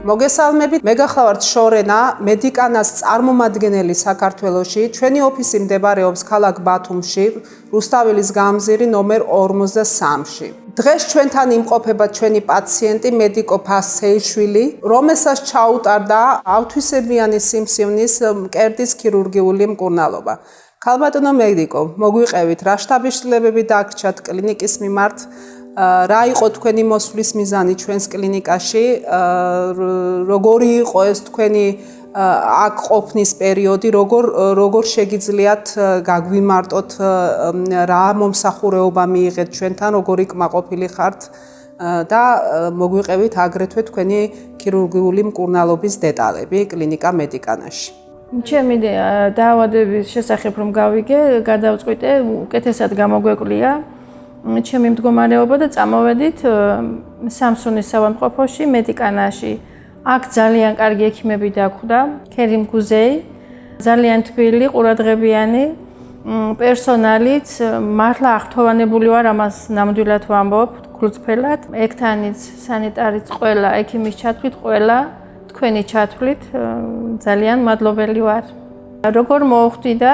მოგესალმებით, მე გახლავართ შორენა, მედიკანას წარმომადგენელი საქართველოში. ჩვენი ოფისი მდებარეობს ქალაქ ბათუმში, რუსთაველის გამზირი ნომერ 53-ში. დღეს ჩვენთან იმყოფება ჩვენი პაციენტი მედიკო ფასეიშვილი, რომელსაც ჩაუტარდა ავთვისებიანი სიმსივნის მკერდის ქირურგიული მკურნალობა. ქალბატონო მედიკო, მოგვიყევით, რა შთაბეჭდილებები დაგრჩათ კლინიკის მიმართ? რა იყო თქვენი მოსვლის მიზანი ჩვენს კლინიკაში? როგორი იყო ეს თქვენი აქ ყოფნის პერიოდი? როგორ შეგიძლიათ გაგვიმარტოთ, რა მომსახურეობა მიიღეთ ჩვენთან, როგორი კმაყოფილი ხართ და მოგვიყევით აგრეთვე თქვენი ქირურგიული მკურნალობის დეტალები კლინიკა მედიკანაში. ჩემი დაავადების შესახებ რომ გავიგე, გადავწყვიტე, უკეთესად გამოგვეკვлия ჩემი მდგომარეობა და წამოვედით სამსუნის საავადმყოფოში მედიკანაში. აქ ძალიან კარგი ექიმები დაგვხვდა, ქერიმ გუზეი, ძალიან თბილი, ყურადღებიანი პერსონალიც, მართლა აღთხოვანებული ვარ, ამას ნამდვილად ვამბობ, გულწრფელად. ექთანიც, სანიტარიც, ყველა ექიმის ჩათვლით, ყველა თქვენი ჩათვლით, ძალიან მადლობელი ვარ. როგორ მოვხვდი და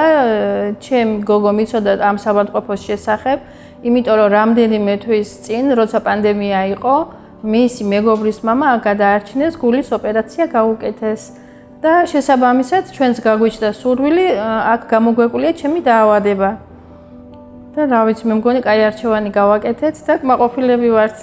ჩემ გოგო მიცოდა ამ საავადმყოფოს შესახებ, იმიტომ რომ რამდენიმე თვის წინ, როცა პანდემია იყო, მისი მეგობრის მამა აქ გადაარჩინეს, გულის ოპერაცია გაუკეთეს და შესაბამისად ჩვენს გაგვიჩნდა სურვილი აქ გამოგვეკვлия ჩემი დაავადება. და რა ვიცი, მე მგონი კაი არჩევანი გავაკეთეთ და კმაყოფილები ვართ.